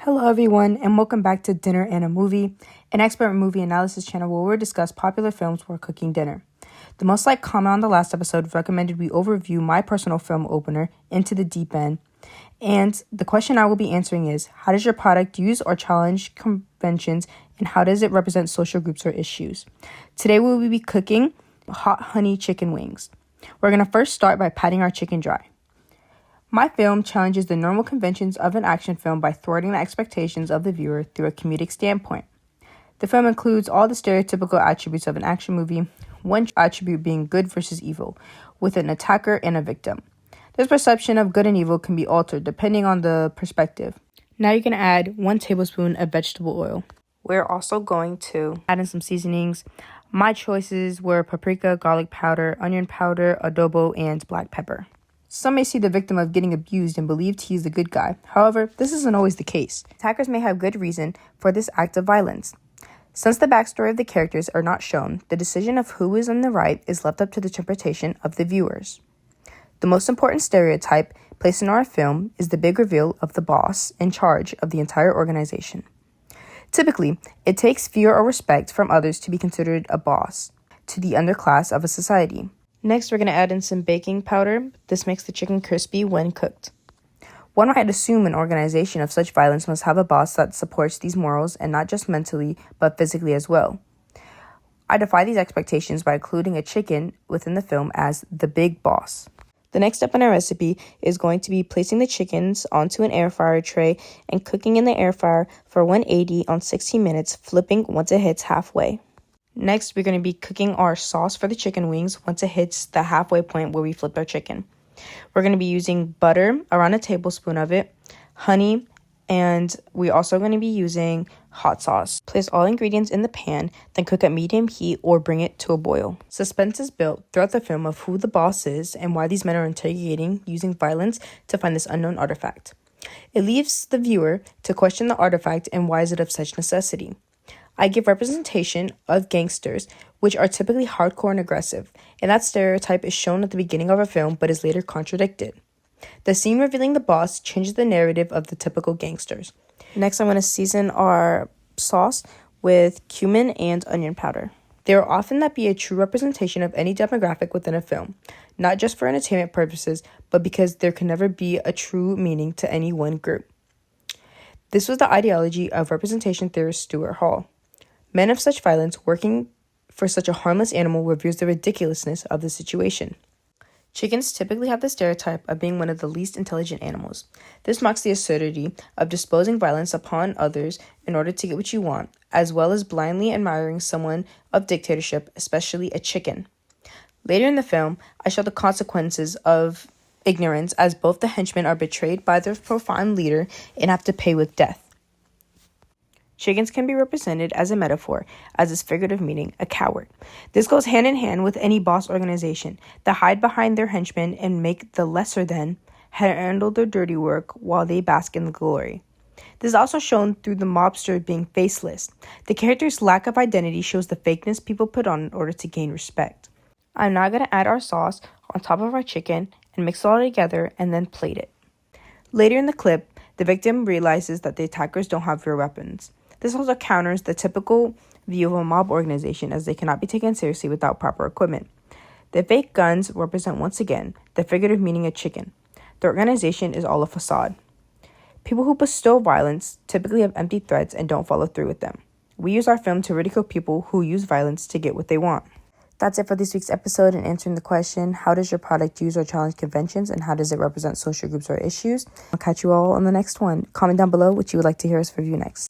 Hello everyone, and welcome back to Dinner and a Movie, an expert movie analysis channel where we'll discuss popular films while cooking dinner. The most liked comment on the last episode recommended we overview my personal film opener, Into the Deep End, and the question I will be answering is, how does your product use or challenge conventions, and how does it represent social groups or issues? Today we will be cooking hot honey chicken wings. We're going to first start by patting our chicken dry. My film challenges the normal conventions of an action film by thwarting the expectations of the viewer through a comedic standpoint. The film includes all the stereotypical attributes of an action movie, one attribute being good versus evil, with an attacker and a victim. This perception of good and evil can be altered depending on the perspective. Now you're going to add 1 tablespoon of vegetable oil. We're also going to add in some seasonings. My choices were paprika, garlic powder, onion powder, adobo, and black pepper. Some may see the victim of getting abused and believed he's the good guy. However, this isn't always the case. Attackers may have good reason for this act of violence. Since the backstory of the characters are not shown, the decision of who is in the right is left up to the interpretation of the viewers. The most important stereotype placed in our film is the big reveal of the boss in charge of the entire organization. Typically, it takes fear or respect from others to be considered a boss to the underclass of a society. Next, we're going to add in some baking powder. This makes the chicken crispy when cooked. One might assume an organization of such violence must have a boss that supports these morals, and not just mentally, but physically as well. I defy these expectations by including a chicken within the film as the big boss. The next step in our recipe is going to be placing the chickens onto an air fryer tray and cooking in the air fryer for 180 on 60 minutes, flipping once it hits halfway. Next, we're going to be cooking our sauce for the chicken wings once it hits the halfway point where we flip our chicken. We're going to be using butter, around a tablespoon of it, honey, and we're also going to be using hot sauce. Place all ingredients in the pan, then cook at medium heat or bring it to a boil. Suspense is built throughout the film of who the boss is and why these men are interrogating using violence to find this unknown artifact. It leaves the viewer to question the artifact and why is it of such necessity. I give representation of gangsters, which are typically hardcore and aggressive, and that stereotype is shown at the beginning of a film but is later contradicted. The scene revealing the boss changes the narrative of the typical gangsters. Next, I'm going to season our sauce with cumin and onion powder. There will often not be a true representation of any demographic within a film, not just for entertainment purposes, but because there can never be a true meaning to any one group. This was the ideology of representation theorist Stuart Hall. Men of such violence working for such a harmless animal reveals the ridiculousness of the situation. Chickens typically have the stereotype of being one of the least intelligent animals. This mocks the absurdity of disposing violence upon others in order to get what you want, as well as blindly admiring someone of dictatorship, especially a chicken. Later in the film, I show the consequences of ignorance as both the henchmen are betrayed by their profound leader and have to pay with death. Chickens can be represented as a metaphor, as its figurative meaning, a coward. This goes hand in hand with any boss organization that hide behind their henchmen and make the lesser than handle their dirty work while they bask in the glory. This is also shown through the mobster being faceless. The character's lack of identity shows the fakeness people put on in order to gain respect. I'm now going to add our sauce on top of our chicken and mix it all together and then plate it. Later in the clip, the victim realizes that the attackers don't have real weapons. This also counters the typical view of a mob organization as they cannot be taken seriously without proper equipment. The fake guns represent once again the figurative meaning of chicken. The organization is all a facade. People who bestow violence typically have empty threats and don't follow through with them. We use our film to ridicule people who use violence to get what they want. That's it for this week's episode and answering the question, how does your product use or challenge conventions and how does it represent social groups or issues? I'll catch you all on the next one. Comment down below what you would like to hear us review next.